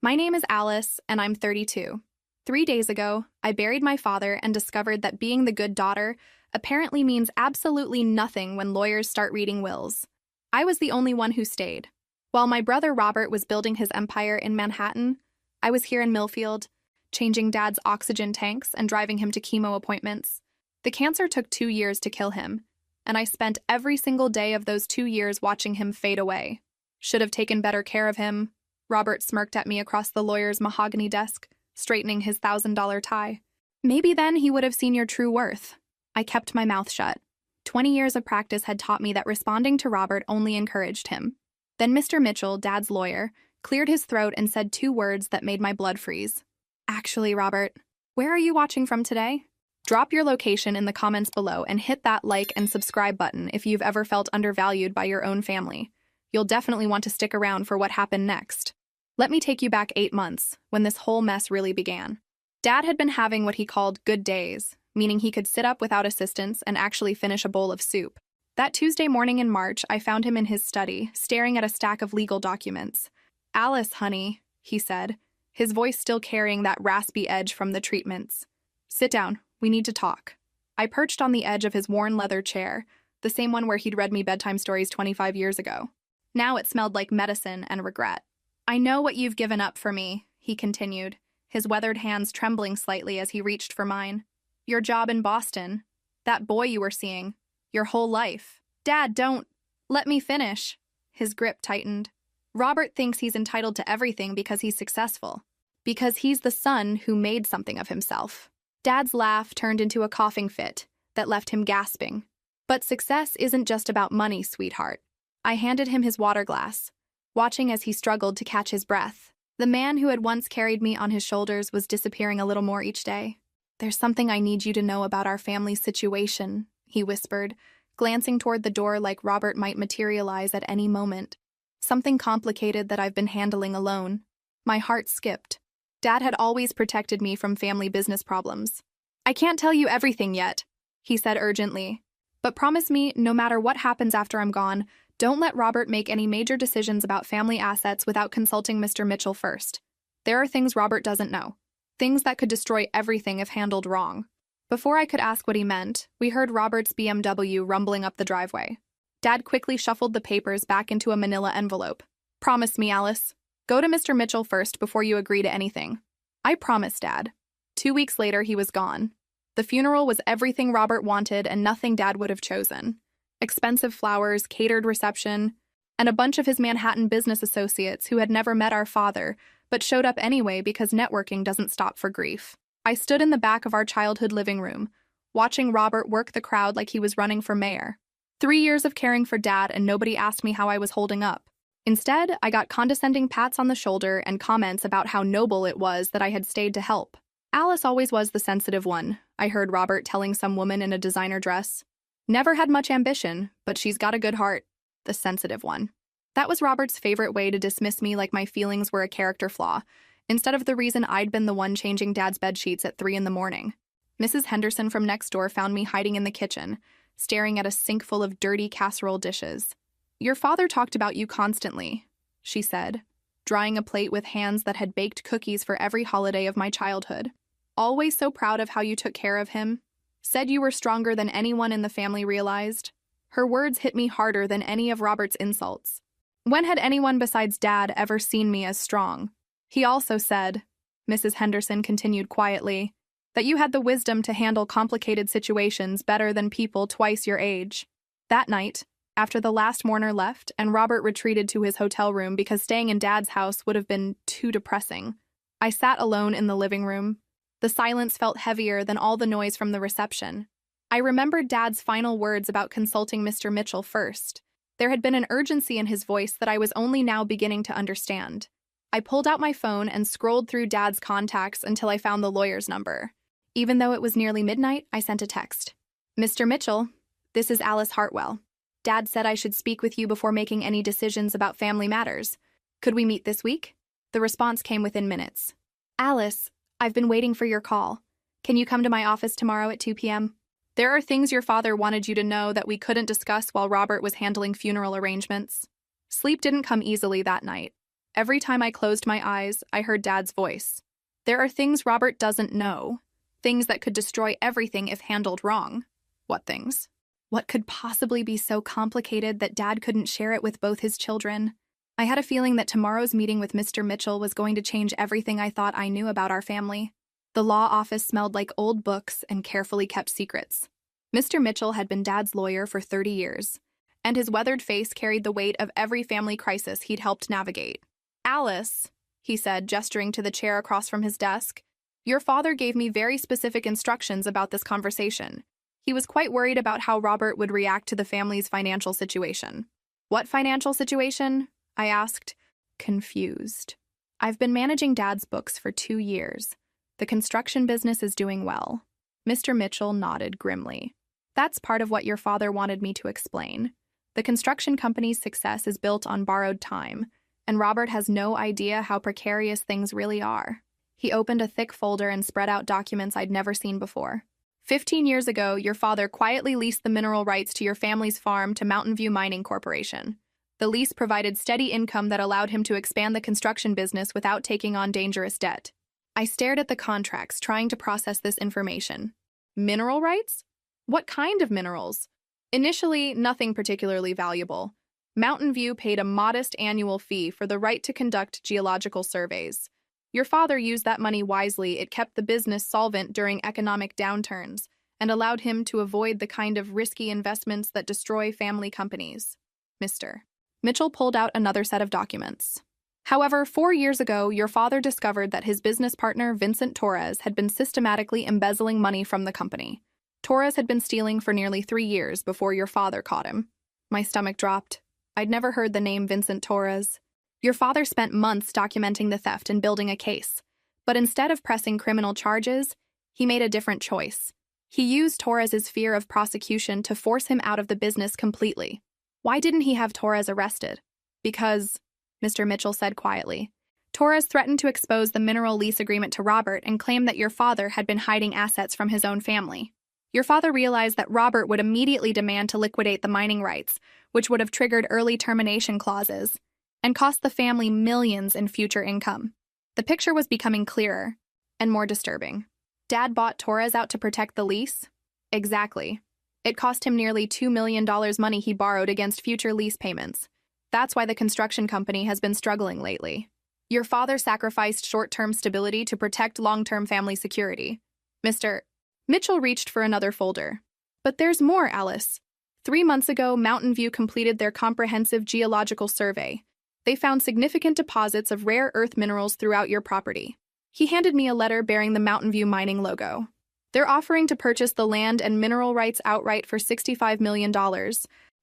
My name is Alice, and I'm 32. 3 days ago, I buried my father and discovered that being the good daughter apparently means absolutely nothing when lawyers start reading wills. I was the only one who stayed. While my brother Robert was building his empire in Manhattan, I was here in Millfield, changing Dad's oxygen tanks and driving him to chemo appointments. The cancer took 2 years to kill him, and I spent every single day of those 2 years watching him fade away. Should have taken better care of him. Robert smirked at me across the lawyer's mahogany desk, straightening his $1,000 tie. Maybe then he would have seen your true worth. I kept my mouth shut. 20 years of practice had taught me that responding to Robert only encouraged him. Then Mr. Mitchell, Dad's lawyer, cleared his throat and said 2 words that made my blood freeze. Actually, Robert, where are you watching from today? Drop your location in the comments below and hit that like and subscribe button if you've ever felt undervalued by your own family. You'll definitely want to stick around for what happened next. Let me take you back 8 months, when this whole mess really began. Dad had been having what he called good days, meaning he could sit up without assistance and actually finish a bowl of soup. That Tuesday morning in March, I found him in his study, staring at a stack of legal documents. "Alice, honey," he said, his voice still carrying that raspy edge from the treatments. "Sit down, we need to talk." I perched on the edge of his worn leather chair, the same one where he'd read me bedtime stories 25 years ago. Now it smelled like medicine and regret. "I know what you've given up for me," he continued, his weathered hands trembling slightly as he reached for mine. "Your job in Boston, that boy you were seeing, your whole life." "Dad, don't. Let me finish." His grip tightened. "Robert thinks he's entitled to everything because he's successful. Because he's the son who made something of himself." Dad's laugh turned into a coughing fit that left him gasping. "But success isn't just about money, sweetheart." I handed him his water glass, watching as he struggled to catch his breath. The man who had once carried me on his shoulders was disappearing a little more each day. "There's something I need you to know about our family's situation," he whispered, glancing toward the door like Robert might materialize at any moment. "Something complicated that I've been handling alone." My heart skipped. Dad had always protected me from family business problems. "I can't tell you everything yet," he said urgently. "But promise me, no matter what happens after I'm gone, don't let Robert make any major decisions about family assets without consulting Mr. Mitchell first. There are things Robert doesn't know. Things that could destroy everything if handled wrong." Before I could ask what he meant, we heard Robert's BMW rumbling up the driveway. Dad quickly shuffled the papers back into a manila envelope. "Promise me, Alice. Go to Mr. Mitchell first before you agree to anything." I promised, Dad. 2 weeks later, he was gone. The funeral was everything Robert wanted and nothing Dad would have chosen. Expensive flowers, catered reception, and a bunch of his Manhattan business associates who had never met our father, but showed up anyway because networking doesn't stop for grief. I stood in the back of our childhood living room, watching Robert work the crowd like he was running for mayor. 3 years of caring for Dad and nobody asked me how I was holding up. Instead, I got condescending pats on the shoulder and comments about how noble it was that I had stayed to help. "Alice always was the sensitive one," I heard Robert telling some woman in a designer dress. "Never had much ambition, but she's got a good heart. The sensitive one." That was Robert's favorite way to dismiss me like my feelings were a character flaw, instead of the reason I'd been the one changing Dad's bedsheets at 3 in the morning. Mrs. Henderson from next door found me hiding in the kitchen, staring at a sink full of dirty casserole dishes. "Your father talked about you constantly," she said, drying a plate with hands that had baked cookies for every holiday of my childhood. "Always so proud of how you took care of him. Said you were stronger than anyone in the family realized." Her words hit me harder than any of Robert's insults. When had anyone besides Dad ever seen me as strong? "He also said," Mrs. Henderson continued quietly, "that you had the wisdom to handle complicated situations better than people twice your age." That night, after the last mourner left and Robert retreated to his hotel room because staying in Dad's house would have been too depressing, I sat alone in the living room. The silence felt heavier than all the noise from the reception. I remembered Dad's final words about consulting Mr. Mitchell first. There had been an urgency in his voice that I was only now beginning to understand. I pulled out my phone and scrolled through Dad's contacts until I found the lawyer's number. Even though it was nearly midnight, I sent a text. "Mr. Mitchell, this is Alice Hartwell. Dad said I should speak with you before making any decisions about family matters. Could we meet this week?" The response came within minutes. "Alice, I've been waiting for your call. Can you come to my office tomorrow at 2 p.m.? There are things your father wanted you to know that we couldn't discuss while Robert was handling funeral arrangements." Sleep didn't come easily that night. Every time I closed my eyes, I heard Dad's voice. There are things Robert doesn't know. Things that could destroy everything if handled wrong. What things? What could possibly be so complicated that Dad couldn't share it with both his children? I had a feeling that tomorrow's meeting with Mr. Mitchell was going to change everything I thought I knew about our family. The law office smelled like old books and carefully kept secrets. Mr. Mitchell had been Dad's lawyer for 30 years, and his weathered face carried the weight of every family crisis he'd helped navigate. "Alice," he said, gesturing to the chair across from his desk, "your father gave me very specific instructions about this conversation. He was quite worried about how Robert would react to the family's financial situation." "What financial situation?" I asked, confused. "I've been managing Dad's books for 2 years. The construction business is doing well." Mr. Mitchell nodded grimly. "That's part of what your father wanted me to explain. The construction company's success is built on borrowed time, and Robert has no idea how precarious things really are." He opened a thick folder and spread out documents I'd never seen before. 15 years ago, your father quietly leased the mineral rights to your family's farm to Mountain View Mining Corporation. The lease provided steady income that allowed him to expand the construction business without taking on dangerous debt. I stared at the contracts, trying to process this information. Mineral rights? What kind of minerals? Initially, nothing particularly valuable. Mountain View paid a modest annual fee for the right to conduct geological surveys. Your father used that money wisely. It kept the business solvent during economic downturns and allowed him to avoid the kind of risky investments that destroy family companies. Mr. Mitchell pulled out another set of documents. However, 4 years ago, your father discovered that his business partner, Vincent Torres, had been systematically embezzling money from the company. Torres had been stealing for nearly 3 years before your father caught him. My stomach dropped. I'd never heard the name Vincent Torres. Your father spent months documenting the theft and building a case. But instead of pressing criminal charges, he made a different choice. He used Torres's fear of prosecution to force him out of the business completely. Why didn't he have Torres arrested? Because, Mr. Mitchell said quietly, Torres threatened to expose the mineral lease agreement to Robert and claimed that your father had been hiding assets from his own family. Your father realized that Robert would immediately demand to liquidate the mining rights, which would have triggered early termination clauses, and cost the family millions in future income. The picture was becoming clearer and more disturbing. Dad bought Torres out to protect the lease? Exactly. It cost him nearly $2 million money he borrowed against future lease payments. That's why the construction company has been struggling lately. Your father sacrificed short-term stability to protect long-term family security. Mr. Mitchell reached for another folder. But there's more, Alice. 3 months ago, Mountain View completed their comprehensive geological survey. They found significant deposits of rare earth minerals throughout your property. He handed me a letter bearing the Mountain View Mining logo. They're offering to purchase the land and mineral rights outright for $65 million,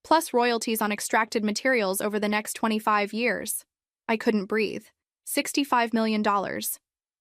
plus royalties on extracted materials over the next 25 years. I couldn't breathe. $65 million.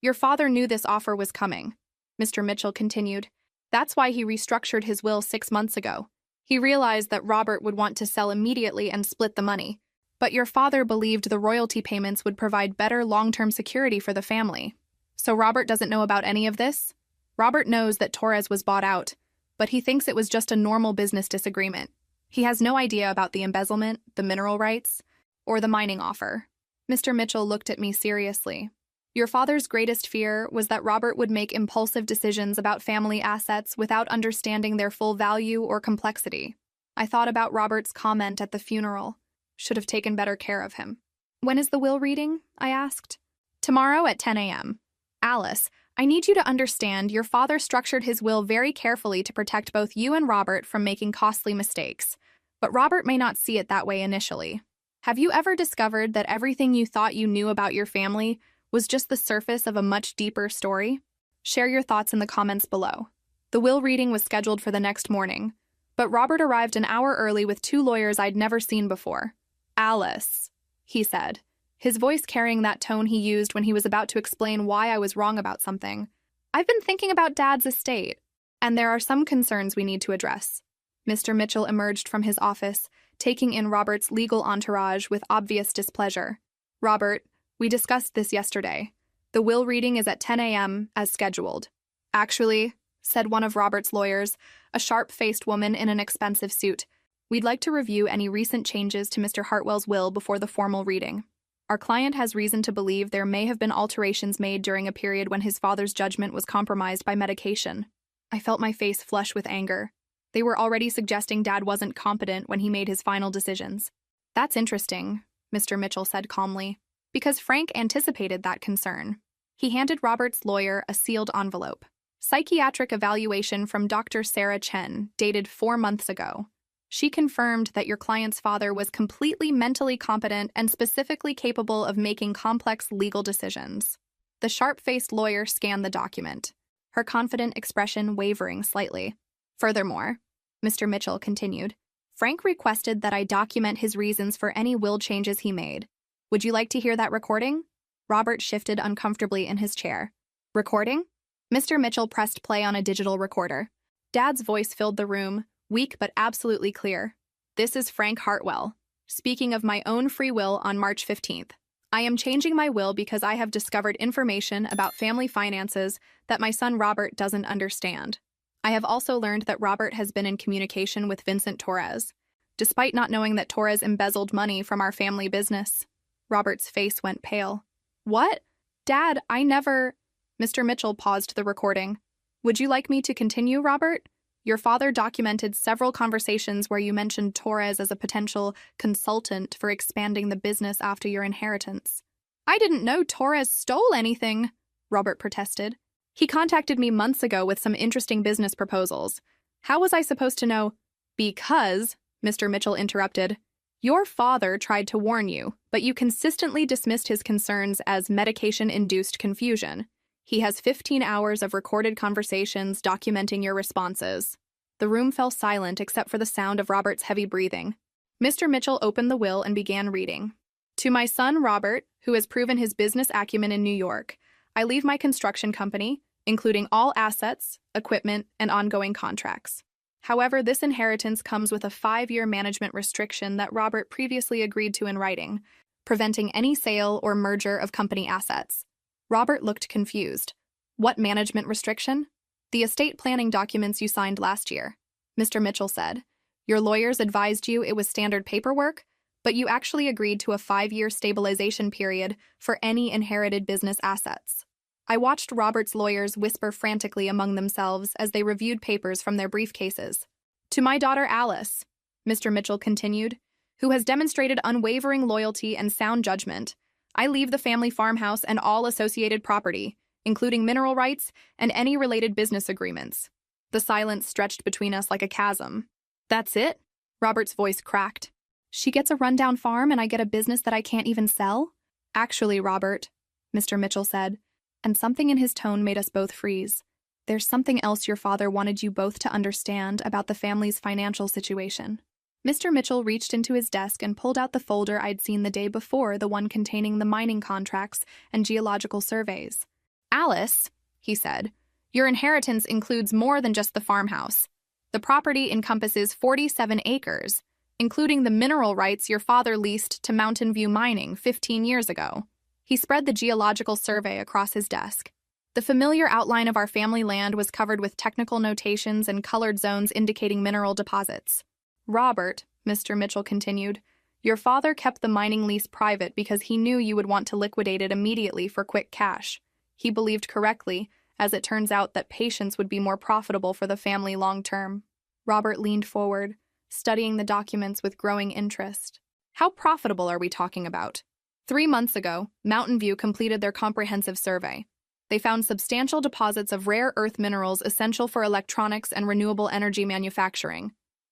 Your father knew this offer was coming, Mr. Mitchell continued. That's why he restructured his will 6 months ago. He realized that Robert would want to sell immediately and split the money. But your father believed the royalty payments would provide better long-term security for the family. So Robert doesn't know about any of this? Robert knows that Torres was bought out, but he thinks it was just a normal business disagreement. He has no idea about the embezzlement, the mineral rights, or the mining offer. Mr. Mitchell looked at me seriously. Your father's greatest fear was that Robert would make impulsive decisions about family assets without understanding their full value or complexity. I thought about Robert's comment at the funeral. Should have taken better care of him. When is the will reading? I asked. Tomorrow at 10 a.m. Alice, I need you to understand your father structured his will very carefully to protect both you and Robert from making costly mistakes. But Robert may not see it that way initially. Have you ever discovered that everything you thought you knew about your family was just the surface of a much deeper story? Share your thoughts in the comments below. The will reading was scheduled for the next morning, but Robert arrived an hour early with 2 lawyers I'd never seen before. Alice, he said, his voice carrying that tone he used when he was about to explain why I was wrong about something. I've been thinking about Dad's estate, and there are some concerns we need to address. Mr. Mitchell emerged from his office, taking in Robert's legal entourage with obvious displeasure. Robert, we discussed this yesterday. The will reading is at 10 a.m. as scheduled. Actually, said one of Robert's lawyers, a sharp-faced woman in an expensive suit, we'd like to review any recent changes to Mr. Hartwell's will before the formal reading. Our client has reason to believe there may have been alterations made during a period when his father's judgment was compromised by medication. I felt my face flush with anger. They were already suggesting Dad wasn't competent when he made his final decisions. That's interesting, Mr. Mitchell said calmly, because Frank anticipated that concern. He handed Robert's lawyer a sealed envelope. Psychiatric evaluation from Dr. Sarah Chen, dated 4 months ago. She confirmed that your client's father was completely mentally competent and specifically capable of making complex legal decisions. The sharp-faced lawyer scanned the document, her confident expression wavering slightly. Furthermore, Mr. Mitchell continued, Frank requested that I document his reasons for any will changes he made. Would you like to hear that recording? Robert shifted uncomfortably in his chair. Recording? Mr. Mitchell pressed play on a digital recorder. Dad's voice filled the room, weak but absolutely clear. This is Frank Hartwell, speaking of my own free will on March 15th. I am changing my will because I have discovered information about family finances that my son Robert doesn't understand. I have also learned that Robert has been in communication with Vincent Torres, despite not knowing that Torres embezzled money from our family business. Robert's face went pale. What? Dad, I never... Mr. Mitchell paused the recording. Would you like me to continue, Robert? Your father documented several conversations where you mentioned Torres as a potential consultant for expanding the business after your inheritance. I didn't know Torres stole anything, Robert protested. He contacted me months ago with some interesting business proposals. How was I supposed to know? Because, Mr. Mitchell interrupted, your father tried to warn you, but you consistently dismissed his concerns as medication-induced confusion. He has 15 hours of recorded conversations documenting your responses. The room fell silent except for the sound of Robert's heavy breathing. Mr. Mitchell opened the will and began reading. To my son, Robert, who has proven his business acumen in New York, I leave my construction company, including all assets, equipment, and ongoing contracts. However, this inheritance comes with a 5-year management restriction that Robert previously agreed to in writing, preventing any sale or merger of company assets. Robert looked confused. What management restriction? The estate planning documents you signed last year, Mr. Mitchell said. Your lawyers advised you it was standard paperwork, but you actually agreed to a 5-year stabilization period for any inherited business assets. I watched Robert's lawyers whisper frantically among themselves as they reviewed papers from their briefcases. To my daughter Alice, Mr. Mitchell continued, who has demonstrated unwavering loyalty and sound judgment, I leave the family farmhouse and all associated property, including mineral rights and any related business agreements. The silence stretched between us like a chasm. That's it? Robert's voice cracked. She gets a rundown farm and I get a business that I can't even sell? Actually, Robert, Mr. Mitchell said, and something in his tone made us both freeze. There's something else your father wanted you both to understand about the family's financial situation. Mr. Mitchell reached into his desk and pulled out the folder I'd seen the day before, the one containing the mining contracts and geological surveys. Alice, he said, your inheritance includes more than just the farmhouse. The property encompasses 47 acres, including the mineral rights your father leased to Mountain View Mining 15 years ago. He spread the geological survey across his desk. The familiar outline of our family land was covered with technical notations and colored zones indicating mineral deposits. Robert, Mr. Mitchell continued, your father kept the mining lease private because he knew you would want to liquidate it immediately for quick cash. He believed correctly, as it turns out that patience would be more profitable for the family long term. Robert leaned forward, studying the documents with growing interest. How profitable are we talking about? 3 months ago, Mountain View completed their comprehensive survey. They found substantial deposits of rare earth minerals essential for electronics and renewable energy manufacturing.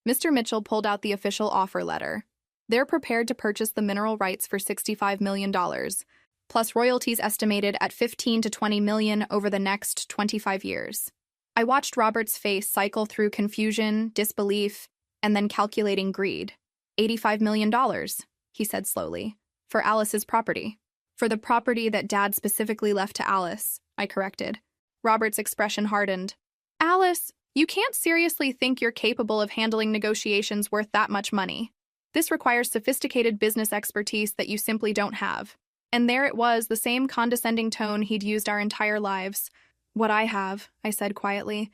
Mr. Mitchell pulled out the official offer letter. They're prepared to purchase the mineral rights for $65 million, plus royalties estimated at $15 to $20 million over the next 25 years. I watched Robert's face cycle through confusion, disbelief, and then calculating greed. $85 million, he said slowly, for Alice's property. For the property that Dad specifically left to Alice, I corrected. Robert's expression hardened. Alice, you can't seriously think you're capable of handling negotiations worth that much money. This requires sophisticated business expertise that you simply don't have. And there it was, the same condescending tone he'd used our entire lives. What I have, I said quietly,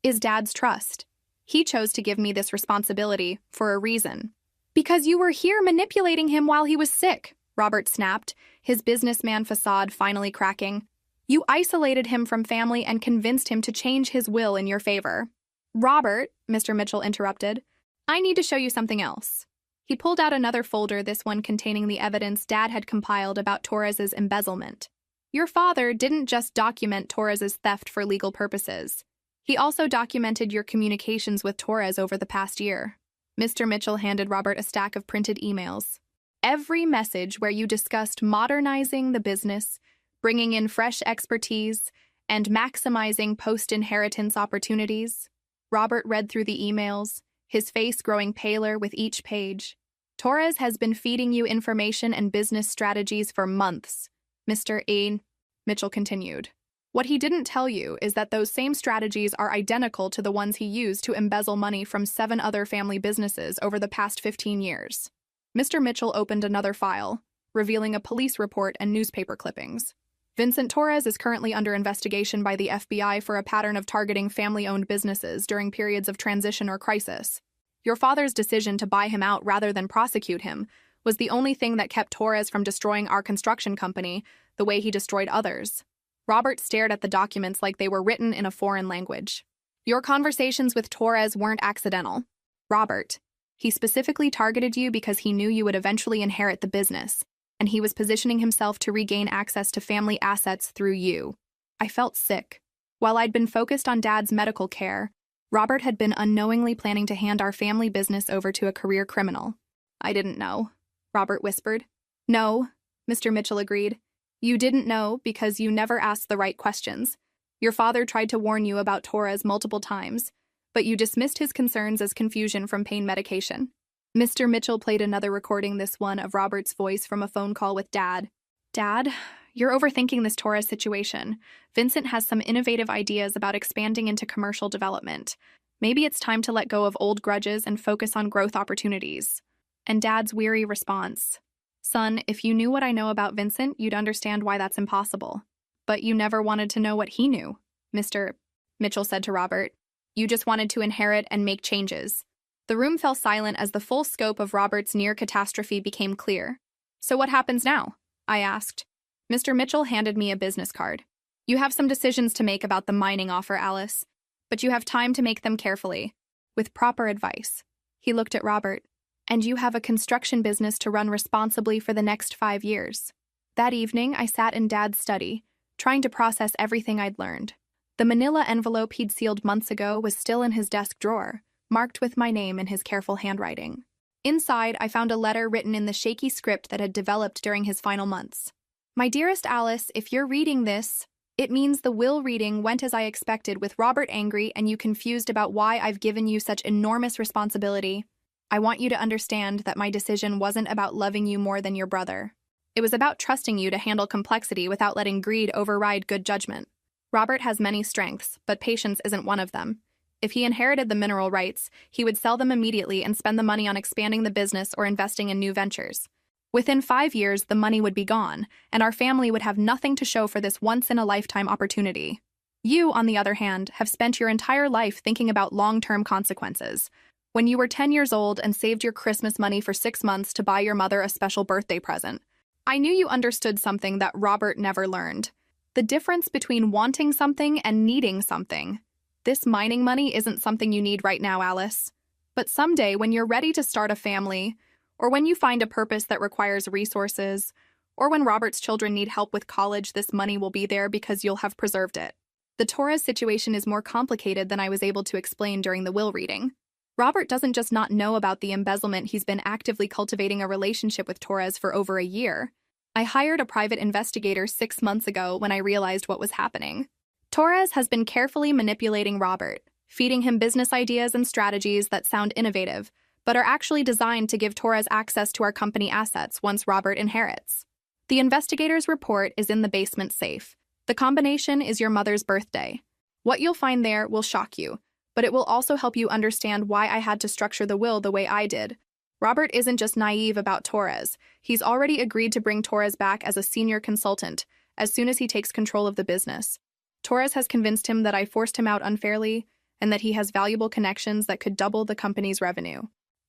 is Dad's trust. He chose to give me this responsibility for a reason. Because you were here manipulating him while he was sick, Robert snapped, his businessman facade finally cracking. You isolated him from family and convinced him to change his will in your favor. Robert, Mr. Mitchell interrupted, I need to show you something else. He pulled out another folder, this one containing the evidence Dad had compiled about Torres's embezzlement. Your father didn't just document Torres's theft for legal purposes. He also documented your communications with Torres over the past year. Mr. Mitchell handed Robert a stack of printed emails. Every message where you discussed modernizing the business, bringing in fresh expertise, and maximizing post-inheritance opportunities. Robert read through the emails, his face growing paler with each page. Torres has been feeding you information and business strategies for months, Mr. A. Mitchell continued. What he didn't tell you is that those same strategies are identical to the ones he used to embezzle money from 7 other family businesses over the past 15 years. Mr. Mitchell opened another file, revealing a police report and newspaper clippings. Vincent Torres is currently under investigation by the FBI for a pattern of targeting family-owned businesses during periods of transition or crisis. Your father's decision to buy him out rather than prosecute him was the only thing that kept Torres from destroying our construction company the way he destroyed others. Robert stared at the documents like they were written in a foreign language. Your conversations with Torres weren't accidental. Robert, he specifically targeted you because he knew you would eventually inherit the business, and he was positioning himself to regain access to family assets through you. I felt sick. While I'd been focused on Dad's medical care, Robert had been unknowingly planning to hand our family business over to a career criminal. I didn't know, Robert whispered. No, Mr. Mitchell agreed. You didn't know because you never asked the right questions. Your father tried to warn you about Torres multiple times, but you dismissed his concerns as confusion from pain medication. Mr. Mitchell played another recording, this one of Robert's voice from a phone call with Dad. Dad, you're overthinking this Torres situation. Vincent has some innovative ideas about expanding into commercial development. Maybe it's time to let go of old grudges and focus on growth opportunities. And Dad's weary response. Son, if you knew what I know about Vincent, you'd understand why that's impossible. But you never wanted to know what he knew, Mr. Mitchell said to Robert. You just wanted to inherit and make changes. The room fell silent as the full scope of Robert's near catastrophe became clear. So what happens now? I asked. Mr. Mitchell handed me a business card. You have some decisions to make about the mining offer, Alice, but you have time to make them carefully, with proper advice. He looked at Robert. And you have a construction business to run responsibly for the next 5 years. That evening, I sat in Dad's study, trying to process everything I'd learned. The manila envelope he'd sealed months ago was still in his desk drawer, marked with my name in his careful handwriting. Inside, I found a letter written in the shaky script that had developed during his final months. My dearest Alice, if you're reading this, it means the will reading went as I expected, with Robert angry and you confused about why I've given you such enormous responsibility. I want you to understand that my decision wasn't about loving you more than your brother. It was about trusting you to handle complexity without letting greed override good judgment. Robert has many strengths, but patience isn't one of them. If he inherited the mineral rights, he would sell them immediately and spend the money on expanding the business or investing in new ventures. Within 5 years, the money would be gone, and our family would have nothing to show for this once-in-a-lifetime opportunity. You, on the other hand, have spent your entire life thinking about long-term consequences. When you were 10 years old and saved your Christmas money for 6 months to buy your mother a special birthday present, I knew you understood something that Robert never learned. The difference between wanting something and needing something. This mining money isn't something you need right now, Alice. But someday, when you're ready to start a family, or when you find a purpose that requires resources, or when Robert's children need help with college, this money will be there because you'll have preserved it. The Torres situation is more complicated than I was able to explain during the will reading. Robert doesn't just not know about the embezzlement, he's been actively cultivating a relationship with Torres for over a year. I hired a private investigator 6 months ago when I realized what was happening. Torres has been carefully manipulating Robert, feeding him business ideas and strategies that sound innovative, but are actually designed to give Torres access to our company assets once Robert inherits. The investigator's report is in the basement safe. The combination is your mother's birthday. What you'll find there will shock you, but it will also help you understand why I had to structure the will the way I did. Robert isn't just naive about Torres. He's already agreed to bring Torres back as a senior consultant as soon as he takes control of the business. Torres has convinced him that I forced him out unfairly and that he has valuable connections that could double the company's revenue.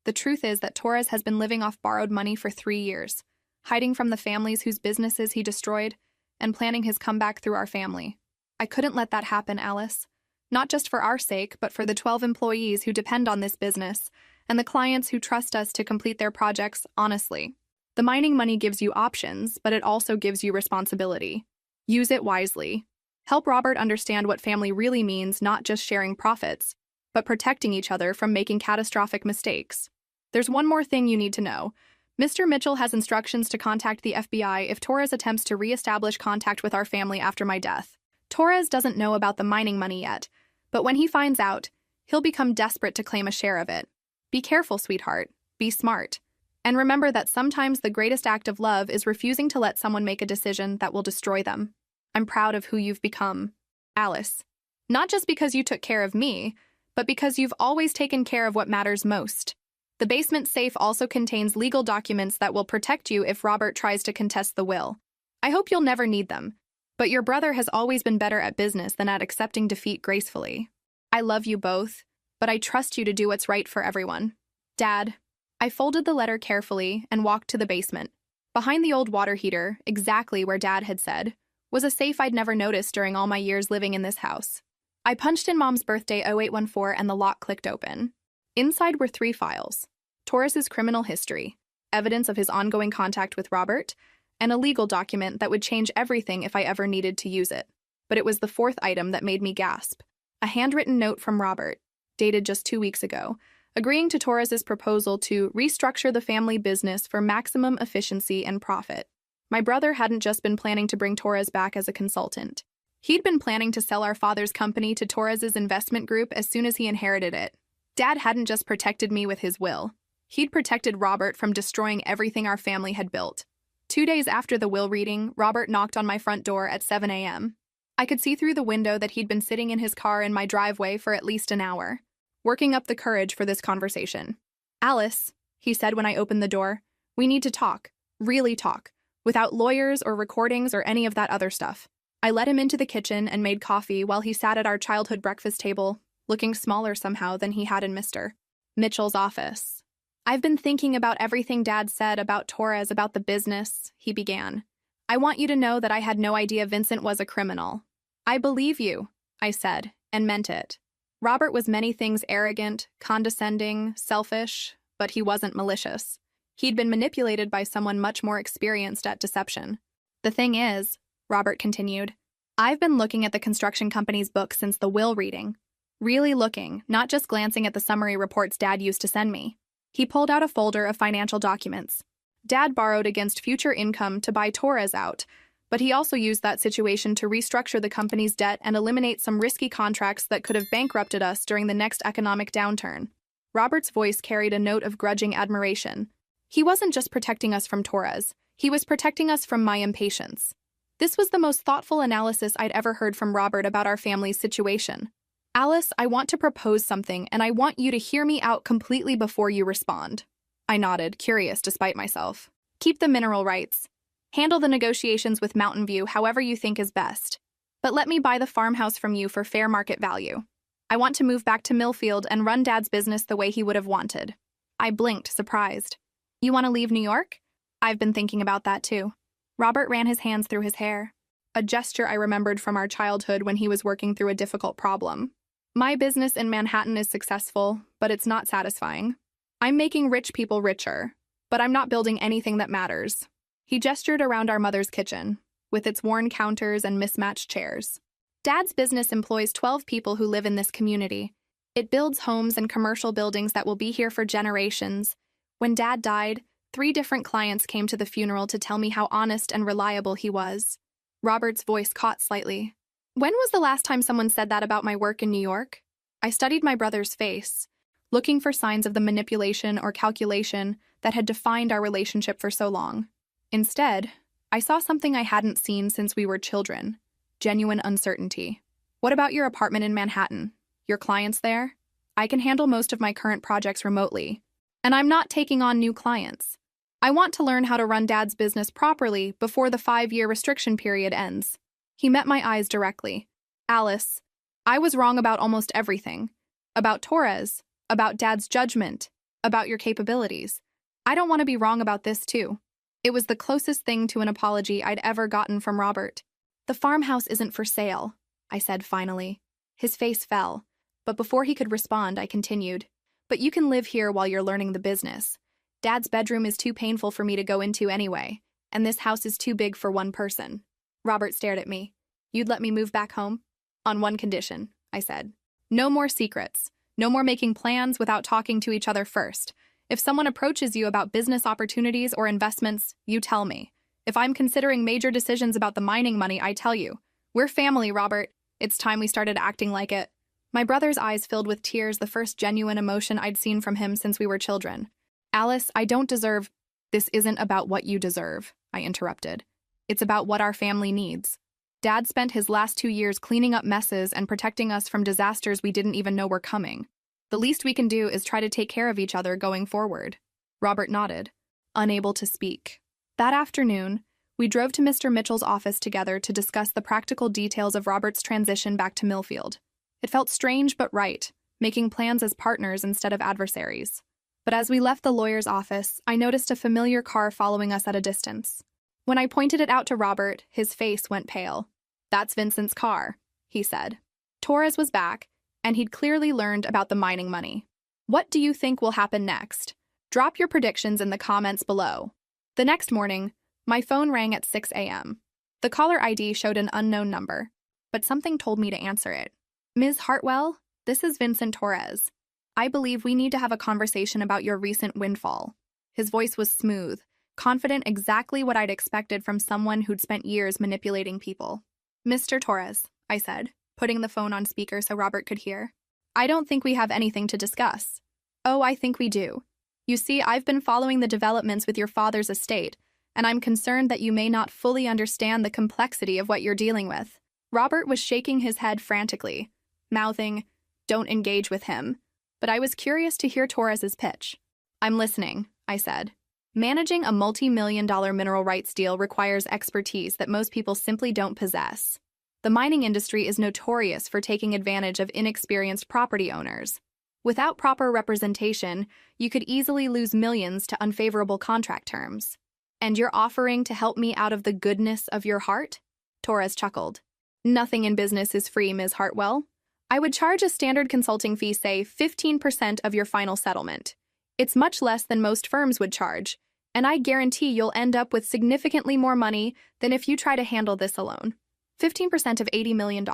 The truth is that Torres has been living off borrowed money for 3 years. hiding from the families whose businesses he destroyed, and planning his comeback through our family. I couldn't let that happen, Alice. Not just for our sake, but for the 12 employees who depend on this business, and the clients who trust us to complete their projects honestly. The mining money gives you options, but it also gives you responsibility. Use it wisely. Help Robert understand what family really means, not just sharing profits, but protecting each other from making catastrophic mistakes. There's one more thing you need to know. Mr. Mitchell has instructions to contact the FBI if Torres attempts to re-establish contact with our family after my death. Torres doesn't know about the mining money yet, but when he finds out, he'll become desperate to claim a share of it. Be careful, sweetheart. Be smart. And remember that sometimes the greatest act of love is refusing to let someone make a decision that will destroy them. I'm proud of who you've become, Alice. Not just because you took care of me, but because you've always taken care of what matters most. The basement safe also contains legal documents that will protect you if Robert tries to contest the will. I hope you'll never need them, but your brother has always been better at business than at accepting defeat gracefully. I love you both, but I trust you to do what's right for everyone. Dad. I folded the letter carefully and walked to the basement. Behind the old water heater, exactly where Dad had said, was a safe I'd never noticed during all my years living in this house. I punched in Mom's birthday 0814 and the lock clicked open. Inside were 3 files: Torres's criminal history, evidence of his ongoing contact with Robert, and a legal document that would change everything if I ever needed to use it. But it was the 4th item that made me gasp. A handwritten note from Robert, dated just 2 weeks ago, agreeing to Torres's proposal to restructure the family business for maximum efficiency and profit. My brother hadn't just been planning to bring Torres back as a consultant. He'd been planning to sell our father's company to Torres's investment group as soon as he inherited it. Dad hadn't just protected me with his will. He'd protected Robert from destroying everything our family had built. 2 days after the will reading, Robert knocked on my front door at 7 a.m. I could see through the window that he'd been sitting in his car in my driveway for at least an hour, working up the courage for this conversation. Alice, he said when I opened the door, we need to talk, really talk, without lawyers or recordings or any of that other stuff. I led him into the kitchen and made coffee while he sat at our childhood breakfast table, looking smaller somehow than he had in Mr. Mitchell's office. I've been thinking about everything Dad said about Torres, about the business, he began. I want you to know that I had no idea Vincent was a criminal. I believe you, I said, and meant it. Robert was many things: arrogant, condescending, selfish, but he wasn't malicious. He'd been manipulated by someone much more experienced at deception. The thing is, Robert continued, I've been looking at the construction company's book since the will reading. Really looking, not just glancing at the summary reports Dad used to send me. He pulled out a folder of financial documents. Dad borrowed against future income to buy Torres out, but he also used that situation to restructure the company's debt and eliminate some risky contracts that could have bankrupted us during the next economic downturn. Robert's voice carried a note of grudging admiration. He wasn't just protecting us from Torres, he was protecting us from my impatience. This was the most thoughtful analysis I'd ever heard from Robert about our family's situation. Alice, I want to propose something, and I want you to hear me out completely before you respond. I nodded, curious despite myself. Keep the mineral rights. Handle the negotiations with Mountain View however you think is best. But let me buy the farmhouse from you for fair market value. I want to move back to Millfield and run Dad's business the way he would have wanted. I blinked, surprised. You want to leave New York? I've been thinking about that too. Robert ran his hands through his hair, a gesture I remembered from our childhood when he was working through a difficult problem. My business in Manhattan is successful, but it's not satisfying. I'm making rich people richer, but I'm not building anything that matters. He gestured around our mother's kitchen, with its worn counters and mismatched chairs. Dad's business employs 12 people who live in this community. It builds homes and commercial buildings that will be here for generations. When Dad died, 3 different clients came to the funeral to tell me how honest and reliable he was. Robert's voice caught slightly. When was the last time someone said that about my work in New York? I studied my brother's face, looking for signs of the manipulation or calculation that had defined our relationship for so long. Instead, I saw something I hadn't seen since we were children: genuine uncertainty. What about your apartment in Manhattan? Your clients there? I can handle most of my current projects remotely, and I'm not taking on new clients. I want to learn how to run Dad's business properly before the 5-year restriction period ends. He met my eyes directly. Alice, I was wrong about almost everything. About Torres, about Dad's judgment, about your capabilities. I don't want to be wrong about this too. It was the closest thing to an apology I'd ever gotten from Robert. "The farmhouse isn't for sale," I said finally. His face fell, but before he could respond, I continued. "But you can live here while you're learning the business. Dad's bedroom is too painful for me to go into anyway, and this house is too big for one person." Robert stared at me. "You'd let me move back home?" "On one condition," I said. "No more secrets. No more making plans without talking to each other first. If someone approaches you about business opportunities or investments, you tell me. If I'm considering major decisions about the mining money, I tell you. We're family, Robert. It's time we started acting like it." My brother's eyes filled with tears, the first genuine emotion I'd seen from him since we were children. "Alice, I don't deserve—" "This isn't about what you deserve," I interrupted. "It's about what our family needs. Dad spent his last 2 years cleaning up messes and protecting us from disasters we didn't even know were coming. The least we can do is try to take care of each other going forward." Robert nodded, unable to speak. That afternoon, we drove to Mr. Mitchell's office together to discuss the practical details of Robert's transition back to Millfield. It felt strange but right, making plans as partners instead of adversaries. But as we left the lawyer's office, I noticed a familiar car following us at a distance. When I pointed it out to Robert, his face went pale. "That's Vincent's car," he said. Torres was back, and he'd clearly learned about the mining money. What do you think will happen next? Drop your predictions in the comments below. The next morning, my phone rang at 6 a.m. The caller ID showed an unknown number, but something told me to answer it. "Ms. Hartwell, this is Vincent Torres. I believe we need to have a conversation about your recent windfall." His voice was smooth, confident, exactly what I'd expected from someone who'd spent years manipulating people. "Mr. Torres," I said, putting the phone on speaker so Robert could hear. "I don't think we have anything to discuss." "Oh, I think we do. You see, I've been following the developments with your father's estate, and I'm concerned that you may not fully understand the complexity of what you're dealing with." Robert was shaking his head frantically, mouthing, "Don't engage with him." But I was curious to hear Torres's pitch. "I'm listening," I said. "Managing a multi-million-dollar mineral rights deal requires expertise that most people simply don't possess. The mining industry is notorious for taking advantage of inexperienced property owners. Without proper representation, you could easily lose millions to unfavorable contract terms. And you're offering to help me out of the goodness of your heart?" Torres chuckled. "Nothing in business is free, Ms. Hartwell. I would charge a standard consulting fee, say 15% of your final settlement. It's much less than most firms would charge, and I guarantee you'll end up with significantly more money than if you try to handle this alone. 15% of $80 million.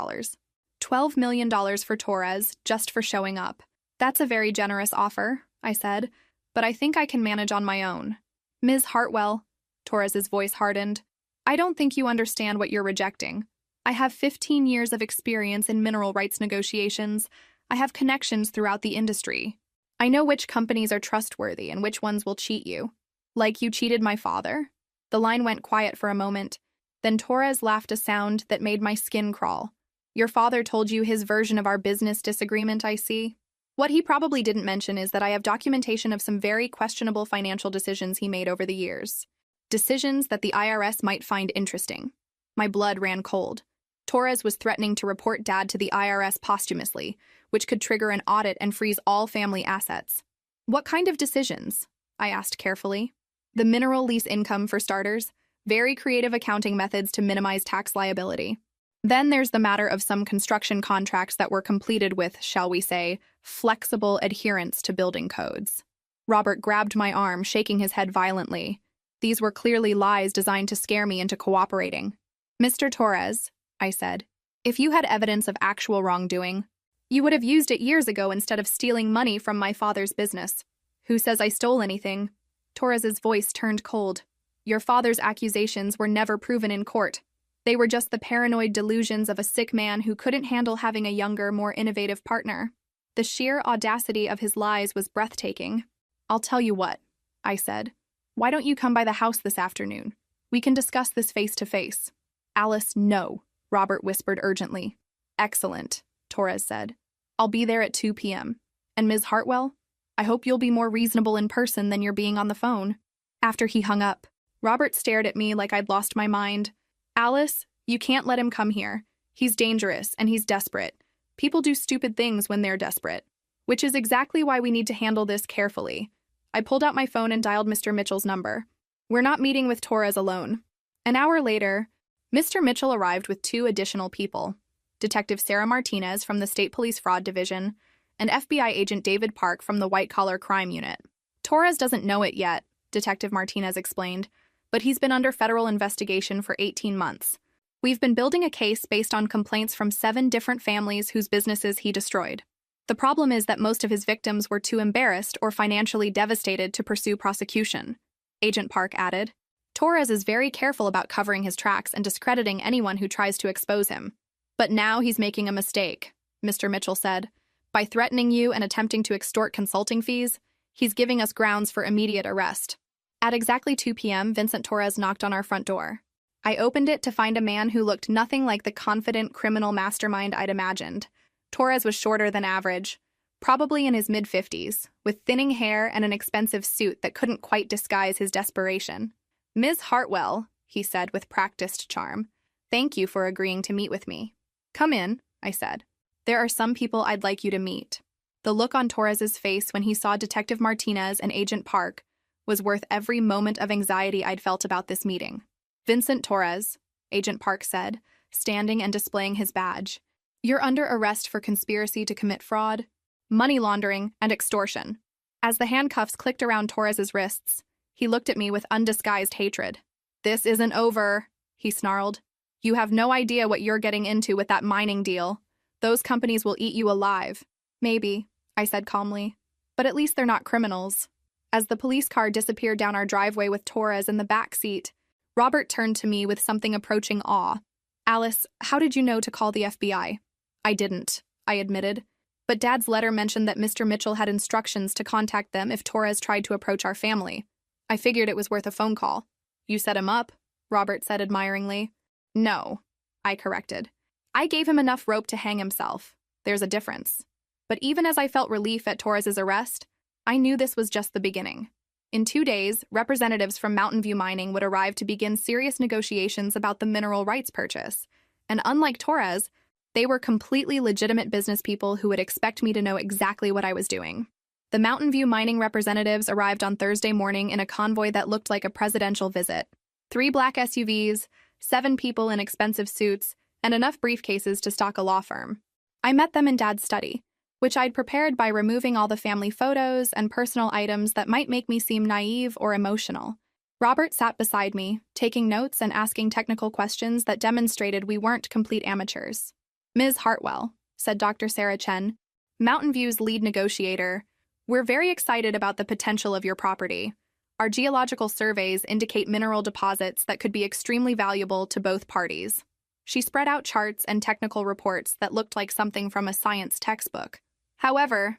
$12 million for Torres, just for showing up. That's a very generous offer," I said, "but I think I can manage on my own." "Ms. Hartwell," Torres's voice hardened, "I don't think you understand what you're rejecting. I have 15 years of experience in mineral rights negotiations. I have connections throughout the industry. I know which companies are trustworthy and which ones will cheat you. Like you cheated my father?" The line went quiet for a moment. Then Torres laughed a sound that made my skin crawl. "Your father told you his version of our business disagreement, I see. What he probably didn't mention is that I have documentation of some very questionable financial decisions he made over the years. Decisions that the IRS might find interesting." My blood ran cold. Torres was threatening to report Dad to the IRS posthumously, which could trigger an audit and freeze all family assets. "What kind of decisions?" I asked carefully. "The mineral lease income, for starters. Very creative accounting methods to minimize tax liability. Then there's the matter of some construction contracts that were completed with, shall we say, flexible adherence to building codes." Robert grabbed my arm, shaking his head violently. These were clearly lies designed to scare me into cooperating. "Mr. Torres," I said, "if you had evidence of actual wrongdoing, you would have used it years ago instead of stealing money from my father's business." "Who says I stole anything?" Torres's voice turned cold. "Your father's accusations were never proven in court. They were just the paranoid delusions of a sick man who couldn't handle having a younger, more innovative partner." The sheer audacity of his lies was breathtaking. "I'll tell you what," I said. "Why don't you come by the house this afternoon? We can discuss this face to face." "Alice, no," Robert whispered urgently. "Excellent," Torres said. "I'll be there at 2 p.m. And Ms. Hartwell, I hope you'll be more reasonable in person than you're being on the phone." After he hung up, Robert stared at me like I'd lost my mind. "Alice, you can't let him come here. He's dangerous and he's desperate. People do stupid things when they're desperate. Which is exactly why we need to handle this carefully." I pulled out my phone and dialed Mr. Mitchell's number. We're not meeting with Torres alone. An hour later, Mr. Mitchell arrived with 2 additional people, Detective Sarah Martinez from the State Police Fraud Division and FBI Agent David Park from the White Collar Crime Unit. Torres doesn't know it yet, Detective Martinez explained, but he's been under federal investigation for 18 months. We've been building a case based on complaints from 7 different families whose businesses he destroyed. The problem is that most of his victims were too embarrassed or financially devastated to pursue prosecution, Agent Park added. Torres is very careful about covering his tracks and discrediting anyone who tries to expose him. But now he's making a mistake, Mr. Mitchell said. By threatening you and attempting to extort consulting fees, he's giving us grounds for immediate arrest. At exactly 2 p.m., Vincent Torres knocked on our front door. I opened it to find a man who looked nothing like the confident criminal mastermind I'd imagined. Torres was shorter than average, probably in his mid-50s, with thinning hair and an expensive suit that couldn't quite disguise his desperation. "Ms. Hartwell," he said with practiced charm, "thank you for agreeing to meet with me." "Come in," I said. "There are some people I'd like you to meet." The look on Torres's face when he saw Detective Martinez and Agent Park was worth every moment of anxiety I'd felt about this meeting. "Vincent Torres," Agent Park said, standing and displaying his badge. "You're under arrest for conspiracy to commit fraud, money laundering, and extortion." As the handcuffs clicked around Torres's wrists, he looked at me with undisguised hatred. "This isn't over," he snarled. "You have no idea what you're getting into with that mining deal. Those companies will eat you alive." "Maybe," I said calmly, "but at least they're not criminals." As the police car disappeared down our driveway with Torres in the back seat, Robert turned to me with something approaching awe. "Alice, how did you know to call the FBI?" "I didn't," I admitted. "But Dad's letter mentioned that Mr. Mitchell had instructions to contact them if Torres tried to approach our family. I figured it was worth a phone call." "You set him up?" Robert said admiringly. "No," I corrected. "I gave him enough rope to hang himself. There's a difference." But even as I felt relief at Torres's arrest, I knew this was just the beginning. In 2 days, representatives from Mountain View Mining would arrive to begin serious negotiations about the mineral rights purchase. And unlike Torres, they were completely legitimate business people who would expect me to know exactly what I was doing. The Mountain View Mining representatives arrived on Thursday morning in a convoy that looked like a presidential visit. 3 black SUVs, 7 people in expensive suits, and enough briefcases to stock a law firm. I met them in Dad's study, which I'd prepared by removing all the family photos and personal items that might make me seem naive or emotional. Robert sat beside me, taking notes and asking technical questions that demonstrated we weren't complete amateurs. "Ms. Hartwell," said Dr. Sarah Chen, Mountain View's lead negotiator, "we're very excited about the potential of your property. Our geological surveys indicate mineral deposits that could be extremely valuable to both parties." She spread out charts and technical reports that looked like something from a science textbook. "However,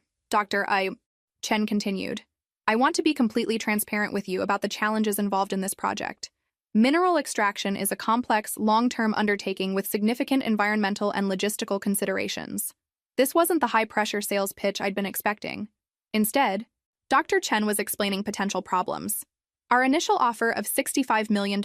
Chen continued, "I want to be completely transparent with you about the challenges involved in this project. Mineral extraction is a complex, long-term undertaking with significant environmental and logistical considerations." This wasn't the high-pressure sales pitch I'd been expecting. Instead, Dr. Chen was explaining potential problems. "Our initial offer of $65 million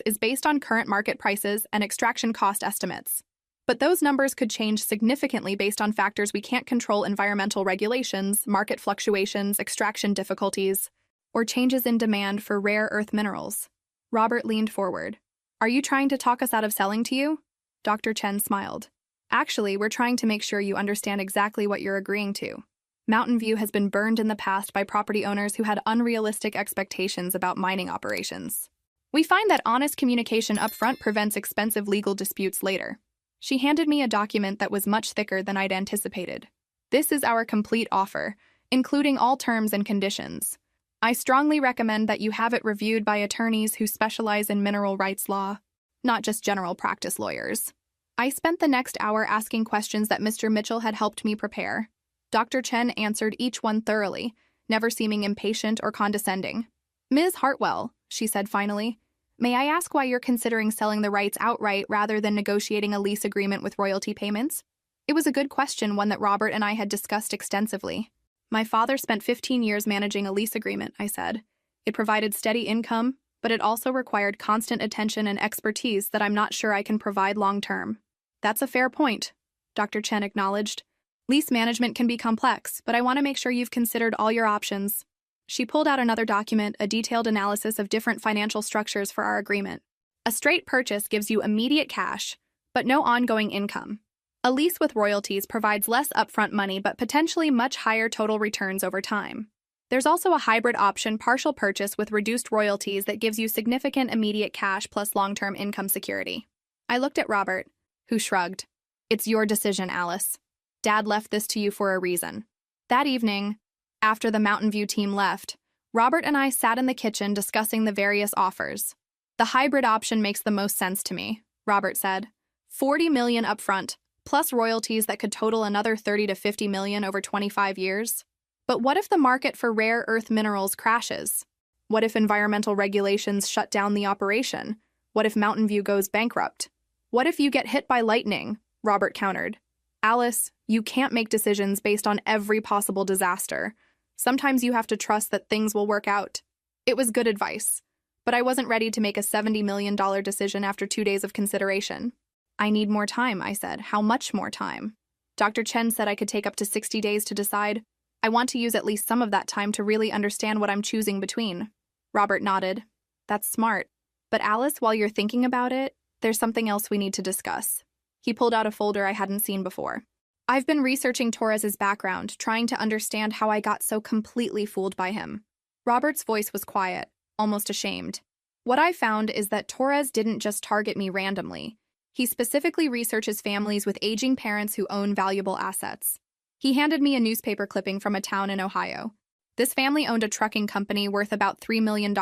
is based on current market prices and extraction cost estimates. But those numbers could change significantly based on factors we can't control: environmental regulations, market fluctuations, extraction difficulties, or changes in demand for rare earth minerals." Robert leaned forward. "Are you trying to talk us out of selling to you?" Dr. Chen smiled. "Actually, we're trying to make sure you understand exactly what you're agreeing to. Mountain View has been burned in the past by property owners who had unrealistic expectations about mining operations. We find that honest communication up front prevents expensive legal disputes later." She handed me a document that was much thicker than I'd anticipated. "This is our complete offer, including all terms and conditions. I strongly recommend that you have it reviewed by attorneys who specialize in mineral rights law, not just general practice lawyers." I spent the next hour asking questions that Mr. Mitchell had helped me prepare. Dr. Chen answered each one thoroughly, never seeming impatient or condescending. "Ms. Hartwell," she said finally, "may I ask why you're considering selling the rights outright rather than negotiating a lease agreement with royalty payments?" It was a good question, one that Robert and I had discussed extensively. "My father spent 15 years managing a lease agreement," I said. "It provided steady income, but it also required constant attention and expertise that I'm not sure I can provide long-term." "That's a fair point," Dr. Chen acknowledged. "Lease management can be complex, but I want to make sure you've considered all your options." She pulled out another document, a detailed analysis of different financial structures for our agreement. A straight purchase gives you immediate cash, but no ongoing income. A lease with royalties provides less upfront money but potentially much higher total returns over time. There's also a hybrid option, partial purchase with reduced royalties, that gives you significant immediate cash plus long-term income security. I looked at Robert, who shrugged. It's your decision, Alice. Dad left this to you for a reason. That evening, after the Mountain View team left, Robert and I sat in the kitchen discussing the various offers. The hybrid option makes the most sense to me, Robert said. $40 million upfront, plus royalties that could total another $30 to $50 million over 25 years. But what if the market for rare earth minerals crashes? What if environmental regulations shut down the operation? What if Mountain View goes bankrupt? What if you get hit by lightning? Robert countered. Alice, you can't make decisions based on every possible disaster. Sometimes you have to trust that things will work out. It was good advice, but I wasn't ready to make a $70 million decision after 2 days of consideration. I need more time, I said. How much more time? Dr. Chen said I could take up to 60 days to decide. I want to use at least some of that time to really understand what I'm choosing between. Robert nodded. That's smart. But Alice, while you're thinking about it, there's something else we need to discuss. He pulled out a folder I hadn't seen before. I've been researching Torres's background, trying to understand how I got so completely fooled by him. Robert's voice was quiet, almost ashamed. What I found is that Torres didn't just target me randomly. He specifically researches families with aging parents who own valuable assets. He handed me a newspaper clipping from a town in Ohio. This family owned a trucking company worth about $3 million.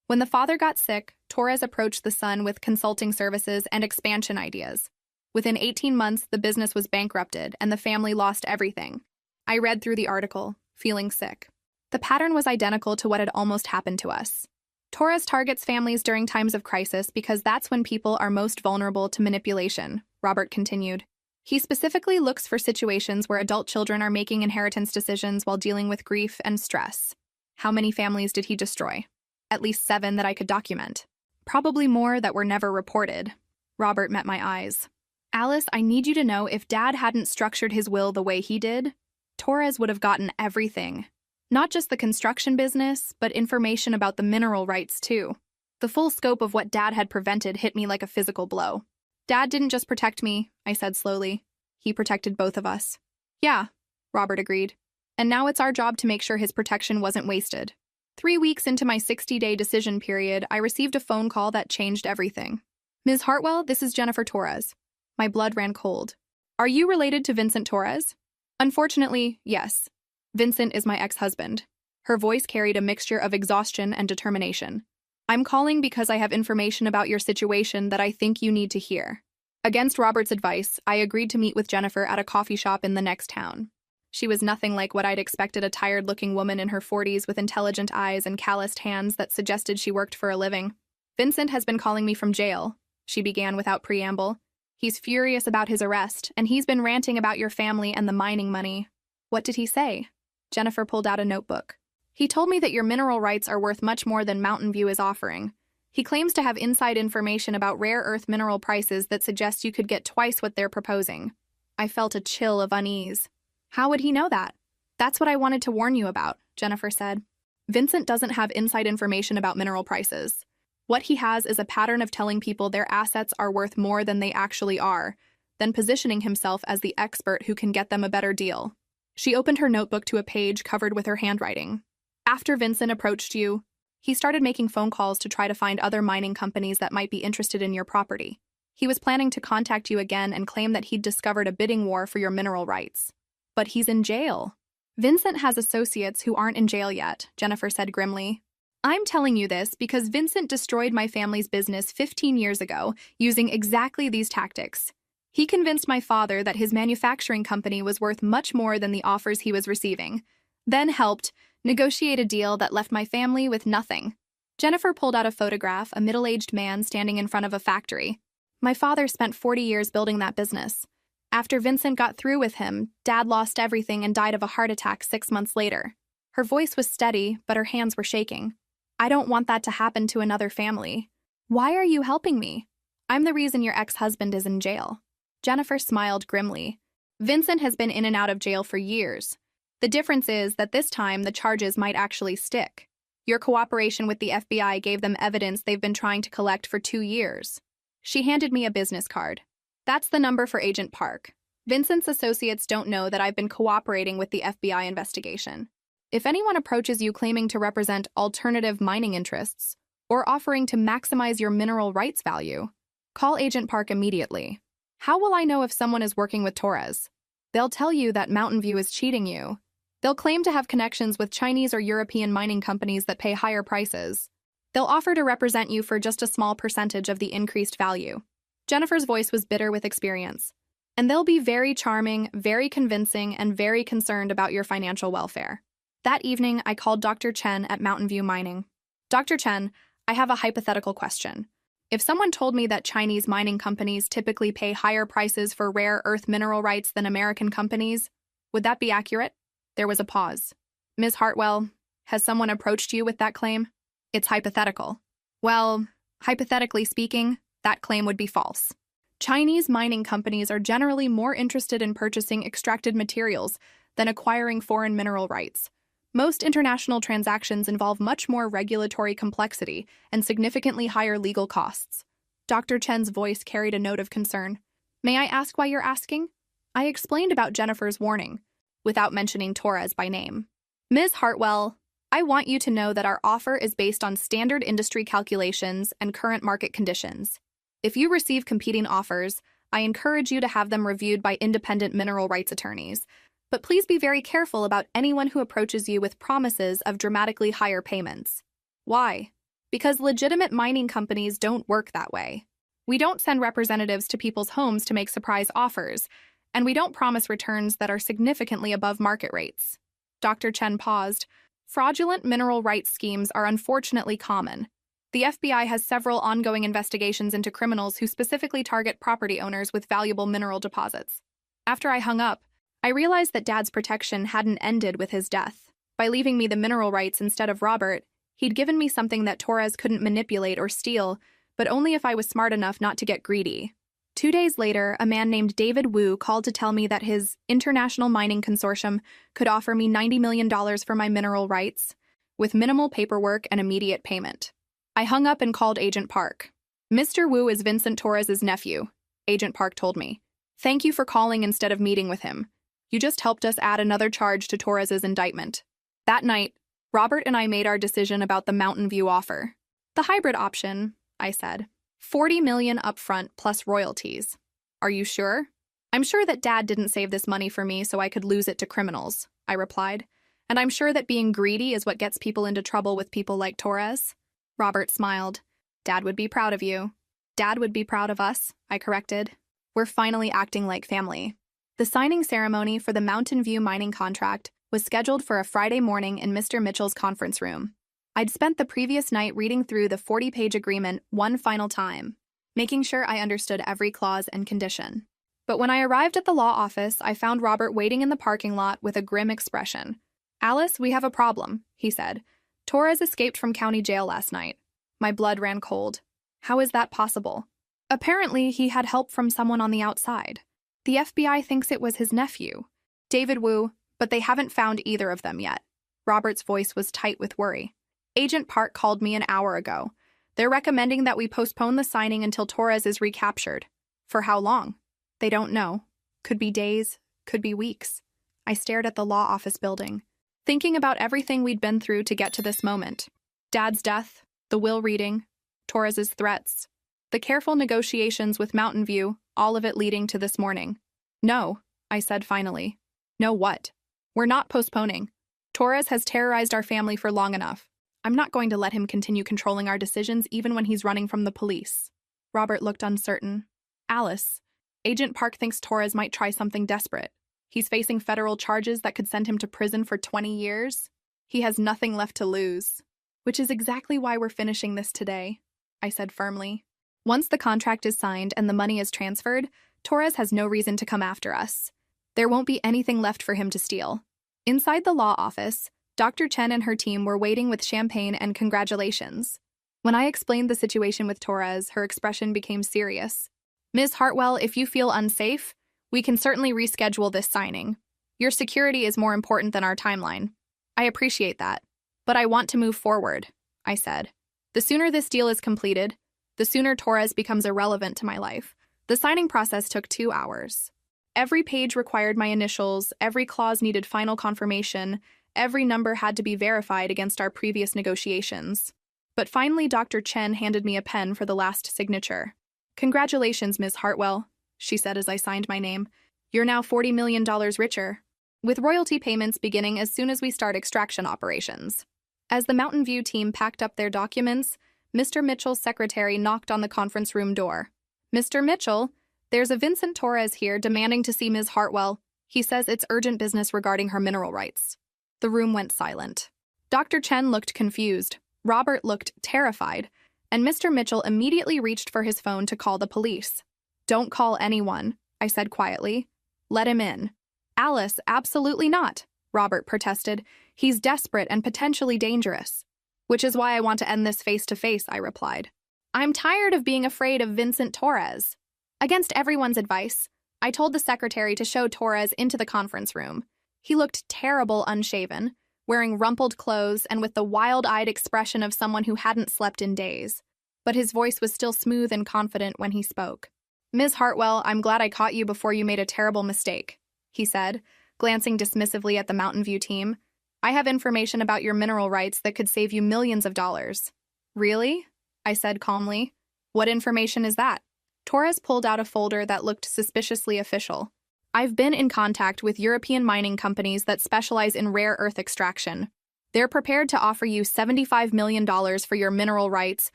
When the father got sick, Torres approached the son with consulting services and expansion ideas. Within 18 months, the business was bankrupted and the family lost everything. I read through the article, feeling sick. The pattern was identical to what had almost happened to us. Torres targets families during times of crisis because that's when people are most vulnerable to manipulation, Robert continued. He specifically looks for situations where adult children are making inheritance decisions while dealing with grief and stress. How many families did he destroy? At least 7 that I could document. Probably more that were never reported. Robert met my eyes. Alice, I need you to know, if Dad hadn't structured his will the way he did, Torres would have gotten everything. Not just the construction business, but information about the mineral rights too. The full scope of what Dad had prevented hit me like a physical blow. Dad didn't just protect me, I said slowly. He protected both of us. Yeah, Robert agreed. And now it's our job to make sure his protection wasn't wasted. 3 weeks into my 60-day decision period, I received a phone call that changed everything. Ms. Hartwell, this is Jennifer Torres. My blood ran cold. Are you related to Vincent Torres? Unfortunately, yes. Vincent is my ex-husband. Her voice carried a mixture of exhaustion and determination. I'm calling because I have information about your situation that I think you need to hear. Against Robert's advice, I agreed to meet with Jennifer at a coffee shop in the next town. She was nothing like what I'd expected, a tired-looking woman in her 40s with intelligent eyes and calloused hands that suggested she worked for a living. Vincent has been calling me from jail, she began without preamble. He's furious about his arrest, and he's been ranting about your family and the mining money. What did he say? Jennifer pulled out a notebook. He told me that your mineral rights are worth much more than Mountain View is offering. He claims to have inside information about rare earth mineral prices that suggests you could get twice what they're proposing. I felt a chill of unease. How would he know that? That's what I wanted to warn you about, Jennifer said. Vincent doesn't have inside information about mineral prices. What he has is a pattern of telling people their assets are worth more than they actually are, then positioning himself as the expert who can get them a better deal. She opened her notebook to a page covered with her handwriting. After Vincent approached you, he started making phone calls to try to find other mining companies that might be interested in your property. He was planning to contact you again and claim that he'd discovered a bidding war for your mineral rights. But he's in jail. Vincent has associates who aren't in jail yet, Jennifer said grimly. I'm telling you this because Vincent destroyed my family's business 15 years ago using exactly these tactics. He convinced my father that his manufacturing company was worth much more than the offers he was receiving, then helped negotiate a deal that left my family with nothing. Jennifer pulled out a photograph, a middle-aged man standing in front of a factory. My father spent 40 years building that business. After Vincent got through with him, Dad lost everything and died of a heart attack 6 months later. Her voice was steady, but her hands were shaking. I don't want that to happen to another family. Why are you helping me? I'm the reason your ex-husband is in jail. Jennifer smiled grimly. Vincent has been in and out of jail for years. The difference is that this time the charges might actually stick. Your cooperation with the FBI gave them evidence they've been trying to collect for 2 years. She handed me a business card. That's the number for Agent Park. Vincent's associates don't know that I've been cooperating with the FBI investigation. If anyone approaches you claiming to represent alternative mining interests or offering to maximize your mineral rights value, call Agent Park immediately. How will I know if someone is working with Torres? They'll tell you that Mountain View is cheating you. They'll claim to have connections with Chinese or European mining companies that pay higher prices. They'll offer to represent you for just a small percentage of the increased value. Jennifer's voice was bitter with experience. And they'll be very charming, very convincing, and very concerned about your financial welfare. That evening, I called Dr. Chen at Mountain View Mining. Dr. Chen, I have a hypothetical question. If someone told me that Chinese mining companies typically pay higher prices for rare earth mineral rights than American companies, would that be accurate? There was a pause. Ms. Hartwell, has someone approached you with that claim? It's hypothetical. Well, hypothetically speaking, that claim would be false. Chinese mining companies are generally more interested in purchasing extracted materials than acquiring foreign mineral rights. Most international transactions involve much more regulatory complexity and significantly higher legal costs. Dr. Chen's voice carried a note of concern. May I ask why you're asking? I explained about Jennifer's warning, without mentioning Torres by name. Ms. Hartwell, I want you to know that our offer is based on standard industry calculations and current market conditions. If you receive competing offers, I encourage you to have them reviewed by independent mineral rights attorneys. But please be very careful about anyone who approaches you with promises of dramatically higher payments. Why? Because legitimate mining companies don't work that way. We don't send representatives to people's homes to make surprise offers, and we don't promise returns that are significantly above market rates. Dr. Chen paused. Fraudulent mineral rights schemes are unfortunately common. The FBI has several ongoing investigations into criminals who specifically target property owners with valuable mineral deposits. After I hung up, I realized that Dad's protection hadn't ended with his death. By leaving me the mineral rights instead of Robert, he'd given me something that Torres couldn't manipulate or steal, but only if I was smart enough not to get greedy. 2 days later, a man named David Wu called to tell me that his international mining consortium could offer me $90 million for my mineral rights, with minimal paperwork and immediate payment. I hung up and called Agent Park. Mr. Wu is Vincent Torres' nephew, Agent Park told me. Thank you for calling instead of meeting with him. You just helped us add another charge to Torres' indictment. That night, Robert and I made our decision about the Mountain View offer. The hybrid option, I said. $40 million upfront plus royalties. Are you sure? I'm sure that Dad didn't save this money for me so I could lose it to criminals, I replied. And I'm sure that being greedy is what gets people into trouble with people like Torres. Robert smiled. Dad would be proud of you. Dad would be proud of us, I corrected. We're finally acting like family. The signing ceremony for the Mountain View mining contract was scheduled for a Friday morning in Mr. Mitchell's conference room. I'd spent the previous night reading through the 40-page agreement one final time, making sure I understood every clause and condition. But when I arrived at the law office, I found Robert waiting in the parking lot with a grim expression. Alice, we have a problem, he said. Torres escaped from county jail last night. My blood ran cold. How is that possible? Apparently, he had help from someone on the outside. The FBI thinks it was his nephew, David Wu, but they haven't found either of them yet. Robert's voice was tight with worry. Agent Park called me an hour ago. They're recommending that we postpone the signing until Torres is recaptured. For how long? They don't know. Could be days, could be weeks. I stared at the law office building, thinking about everything we'd been through to get to this moment. Dad's death, the will reading, Torres's threats, the careful negotiations with Mountain View, all of it leading to this morning. No, I said finally. No what? We're not postponing. Torres has terrorized our family for long enough. I'm not going to let him continue controlling our decisions even when he's running from the police. Robert looked uncertain. Alice, Agent Park thinks Torres might try something desperate. He's facing federal charges that could send him to prison for 20 years. He has nothing left to lose. Which is exactly why we're finishing this today, I said firmly. Once the contract is signed and the money is transferred, Torres has no reason to come after us. There won't be anything left for him to steal. Inside the law office, Dr. Chen and her team were waiting with champagne and congratulations. When I explained the situation with Torres, her expression became serious. Ms. Hartwell, if you feel unsafe, we can certainly reschedule this signing. Your security is more important than our timeline. I appreciate that. But I want to move forward, I said. The sooner this deal is completed, the sooner Torres becomes irrelevant to my life. The signing process took 2 hours. Every page required my initials, every clause needed final confirmation, every number had to be verified against our previous negotiations. But finally, Dr. Chen handed me a pen for the last signature. Congratulations, Ms. Hartwell, she said as I signed my name. You're now $40 million richer, with royalty payments beginning as soon as we start extraction operations. As the Mountain View team packed up their documents, Mr. Mitchell's secretary knocked on the conference room door. Mr. Mitchell, there's a Vincent Torres here demanding to see Ms. Hartwell. He says it's urgent business regarding her mineral rights. The room went silent. Dr. Chen looked confused, Robert looked terrified, and Mr. Mitchell immediately reached for his phone to call the police. Don't call anyone, I said quietly. Let him in. Alice, absolutely not, Robert protested. He's desperate and potentially dangerous. Which is why I want to end this face-to-face, I replied. I'm tired of being afraid of Vincent Torres. Against everyone's advice, I told the secretary to show Torres into the conference room. He looked terrible unshaven, wearing rumpled clothes and with the wild-eyed expression of someone who hadn't slept in days. But his voice was still smooth and confident when he spoke. Ms. Hartwell, I'm glad I caught you before you made a terrible mistake, he said, glancing dismissively at the Mountain View team. I have information about your mineral rights that could save you millions of dollars. Really? I said calmly. What information is that? Torres pulled out a folder that looked suspiciously official. I've been in contact with European mining companies that specialize in rare earth extraction. They're prepared to offer you $75 million for your mineral rights,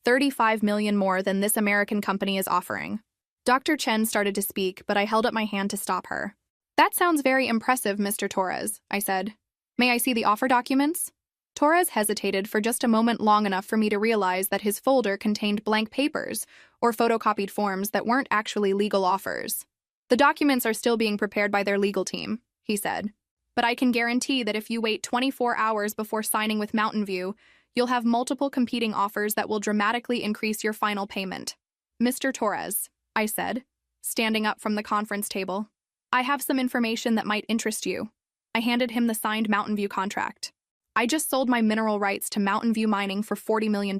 $35 million more than this American company is offering. Dr. Chen started to speak, but I held up my hand to stop her. That sounds very impressive, Mr. Torres, I said. May I see the offer documents? Torres hesitated for just a moment, long enough for me to realize that his folder contained blank papers or photocopied forms that weren't actually legal offers. The documents are still being prepared by their legal team, he said. But I can guarantee that if you wait 24 hours before signing with Mountain View, you'll have multiple competing offers that will dramatically increase your final payment. Mr. Torres, I said, standing up from the conference table. I have some information that might interest you. I handed him the signed Mountain View contract. I just sold my mineral rights to Mountain View Mining for $40 million,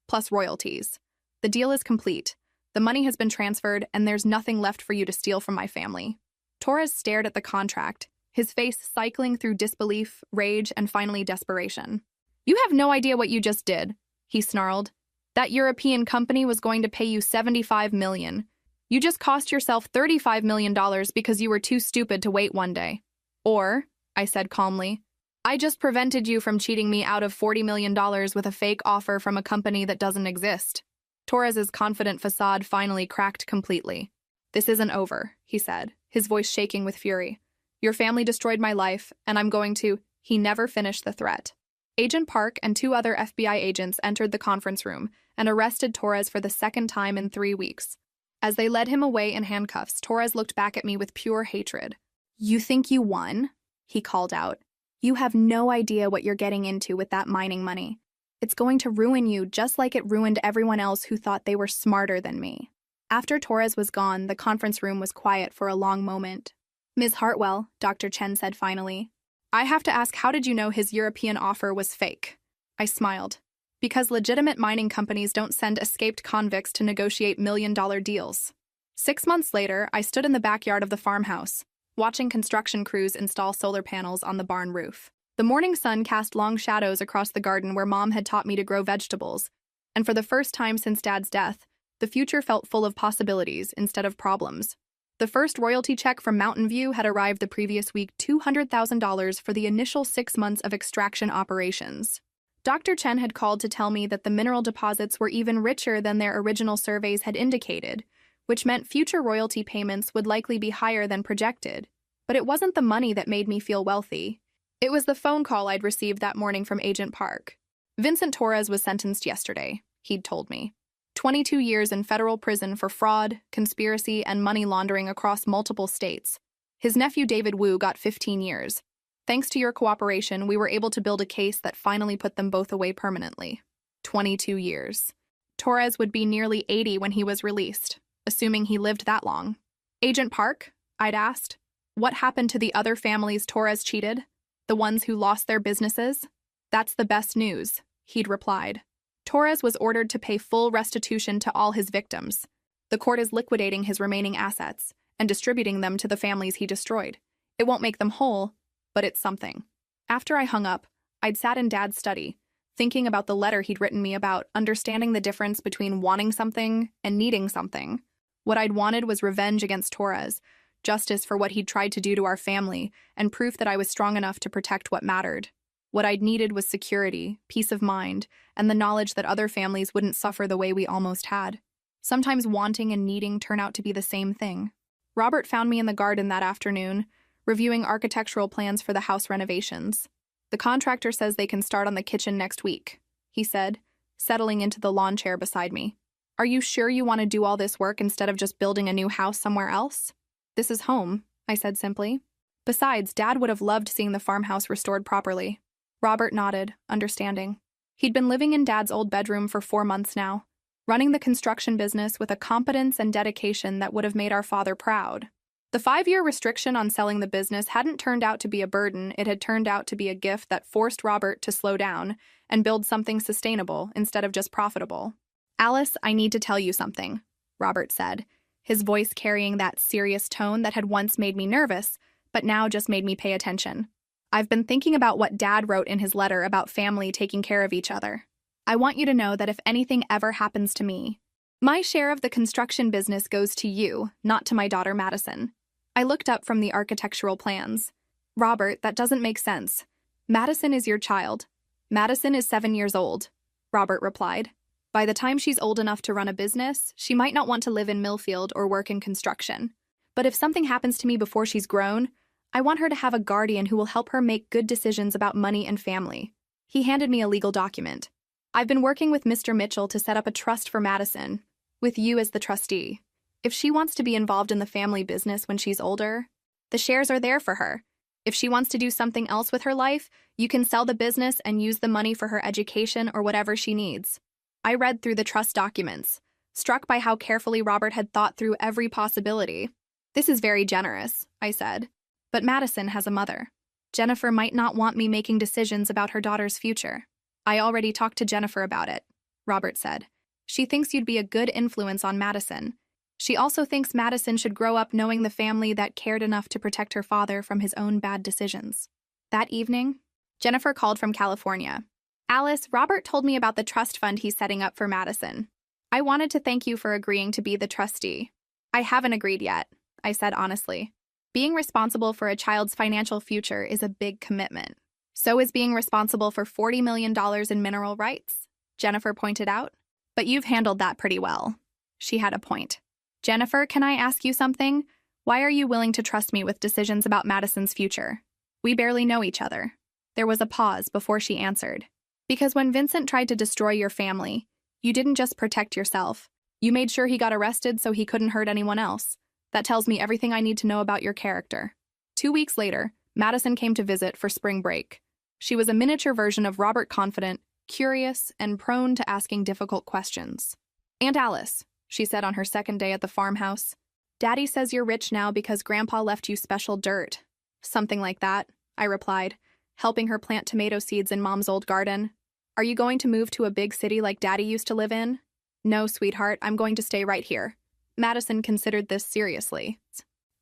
plus royalties. The deal is complete. The money has been transferred, and there's nothing left for you to steal from my family. Torres stared at the contract, his face cycling through disbelief, rage, and finally desperation. You have no idea what you just did, he snarled. That European company was going to pay you $75 million. You just cost yourself $35 million because you were too stupid to wait one day. Or, I said calmly, I just prevented you from cheating me out of $40 million with a fake offer from a company that doesn't exist. Torres's confident facade finally cracked completely. This isn't over, he said, his voice shaking with fury. Your family destroyed my life, and I'm going to— He never finished the threat. Agent Park and 2 other FBI agents entered the conference room and arrested Torres for the second time in 3 weeks. As they led him away in handcuffs, Torres looked back at me with pure hatred. You think you won? He called out. You have no idea what you're getting into with that mining money. It's going to ruin you just like it ruined everyone else who thought they were smarter than me. After Torres was gone, the conference room was quiet for a long moment. Ms. Hartwell, Dr. Chen said finally, I have to ask, how did you know his European offer was fake? I smiled. Because legitimate mining companies don't send escaped convicts to negotiate million-dollar deals. 6 months later, I stood in the backyard of the farmhouse, watching construction crews install solar panels on the barn roof. The morning sun cast long shadows across the garden where Mom had taught me to grow vegetables, and for the first time since Dad's death, the future felt full of possibilities instead of problems. The first royalty check from Mountain View had arrived the previous week, $200,000 for the initial 6 months of extraction operations. Dr. Chen had called to tell me that the mineral deposits were even richer than their original surveys had indicated, which meant future royalty payments would likely be higher than projected. But it wasn't the money that made me feel wealthy. It was the phone call I'd received that morning from Agent Park. Vincent Torres was sentenced yesterday, he'd told me. 22 years in federal prison for fraud, conspiracy, and money laundering across multiple states. His nephew David Wu got 15 years. Thanks to your cooperation, we were able to build a case that finally put them both away permanently. 22 years. Torres would be nearly 80 when he was released, assuming he lived that long. Agent Park? I'd asked. What happened to the other families Torres cheated? The ones who lost their businesses? That's the best news, he'd replied. Torres was ordered to pay full restitution to all his victims. The court is liquidating his remaining assets and distributing them to the families he destroyed. It won't make them whole, but it's something. After I hung up, I'd sat in Dad's study, thinking about the letter he'd written me about understanding the difference between wanting something and needing something. What I'd wanted was revenge against Torres, justice for what he'd tried to do to our family, and proof that I was strong enough to protect what mattered. What I'd needed was security, peace of mind, and the knowledge that other families wouldn't suffer the way we almost had. Sometimes wanting and needing turn out to be the same thing. Robert found me in the garden that afternoon, reviewing architectural plans for the house renovations. The contractor says they can start on the kitchen next week, he said, settling into the lawn chair beside me. Are you sure you want to do all this work instead of just building a new house somewhere else? This is home, I said simply. Besides, Dad would have loved seeing the farmhouse restored properly. Robert nodded, understanding. He'd been living in Dad's old bedroom for 4 months now, running the construction business with a competence and dedication that would have made our father proud. The 5-year restriction on selling the business hadn't turned out to be a burden, it had turned out to be a gift that forced Robert to slow down and build something sustainable instead of just profitable. Alice, I need to tell you something, Robert said, his voice carrying that serious tone that had once made me nervous, but now just made me pay attention. I've been thinking about what Dad wrote in his letter about family taking care of each other. I want you to know that if anything ever happens to me, my share of the construction business goes to you, not to my daughter Madison. I looked up from the architectural plans. Robert, that doesn't make sense. Madison is your child. Madison is 7 years old, Robert replied. By the time she's old enough to run a business, she might not want to live in Millfield or work in construction. But if something happens to me before she's grown, I want her to have a guardian who will help her make good decisions about money and family. He handed me a legal document. I've been working with Mr. Mitchell to set up a trust for Madison, with you as the trustee. If she wants to be involved in the family business when she's older, the shares are there for her. If she wants to do something else with her life, you can sell the business and use the money for her education or whatever she needs. I read through the trust documents, struck by how carefully Robert had thought through every possibility. This is very generous, I said. But Madison has a mother. Jennifer might not want me making decisions about her daughter's future. I already talked to Jennifer about it, Robert said. She thinks you'd be a good influence on Madison. She also thinks Madison should grow up knowing the family that cared enough to protect her father from his own bad decisions. That evening, Jennifer called from California. Alice, Robert told me about the trust fund he's setting up for Madison. I wanted to thank you for agreeing to be the trustee. I haven't agreed yet, I said honestly. Being responsible for a child's financial future is a big commitment. So is being responsible for $40 million in mineral rights, Jennifer pointed out. But you've handled that pretty well. She had a point. Jennifer, can I ask you something? Why are you willing to trust me with decisions about Madison's future? We barely know each other. There was a pause before she answered. Because when Vincent tried to destroy your family, you didn't just protect yourself. You made sure he got arrested so he couldn't hurt anyone else. That tells me everything I need to know about your character. 2 weeks later, Madison came to visit for spring break. She was a miniature version of Robert, confident, curious, and prone to asking difficult questions. Aunt Alice, she said on her second day at the farmhouse, Daddy says you're rich now because Grandpa left you special dirt. Something like that, I replied, helping her plant tomato seeds in Mom's old garden. Are you going to move to a big city like Daddy used to live in? No, sweetheart, I'm going to stay right here. Madison considered this seriously.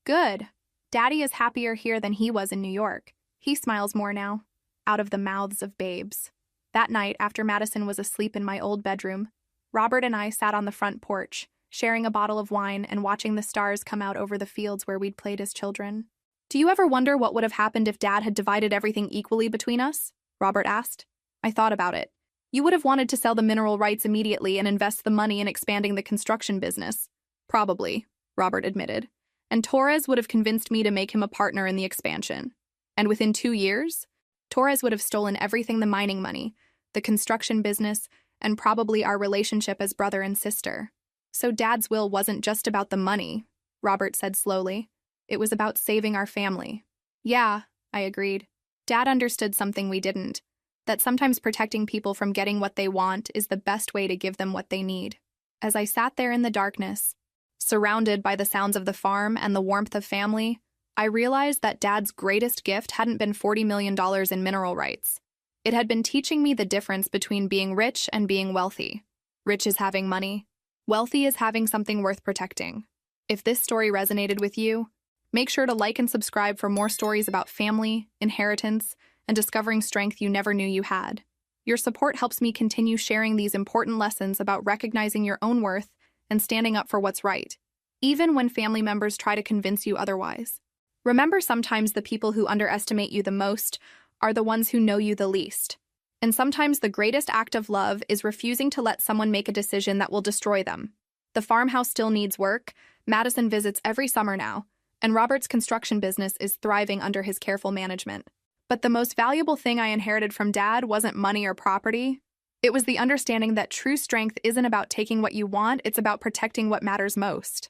Good. Daddy is happier here than he was in New York. He smiles more now. Out of the mouths of babes. That night, after Madison was asleep in my old bedroom, Robert and I sat on the front porch, sharing a bottle of wine and watching the stars come out over the fields where we'd played as children. Do you ever wonder what would have happened if Dad had divided everything equally between us? Robert asked. I thought about it. You would have wanted to sell the mineral rights immediately and invest the money in expanding the construction business. Probably, Robert admitted. And Torres would have convinced me to make him a partner in the expansion. And within 2 years, Torres would have stolen everything: the mining money, the construction business, and probably our relationship as brother and sister. So Dad's will wasn't just about the money, Robert said slowly. It was about saving our family. Yeah, I agreed. Dad understood something we didn't, that sometimes protecting people from getting what they want is the best way to give them what they need. As I sat there in the darkness, surrounded by the sounds of the farm and the warmth of family, I realized that Dad's greatest gift hadn't been $40 million in mineral rights. It had been teaching me the difference between being rich and being wealthy. Rich is having money. Wealthy is having something worth protecting. If this story resonated with you, make sure to like and subscribe for more stories about family, inheritance, and discovering strength you never knew you had. Your support helps me continue sharing these important lessons about recognizing your own worth and standing up for what's right, even when family members try to convince you otherwise. Remember, sometimes the people who underestimate you the most are the ones who know you the least. And sometimes the greatest act of love is refusing to let someone make a decision that will destroy them. The farmhouse still needs work. Madison visits every summer now, and Robert's construction business is thriving under his careful management. But the most valuable thing I inherited from Dad wasn't money or property. It was the understanding that true strength isn't about taking what you want, it's about protecting what matters most.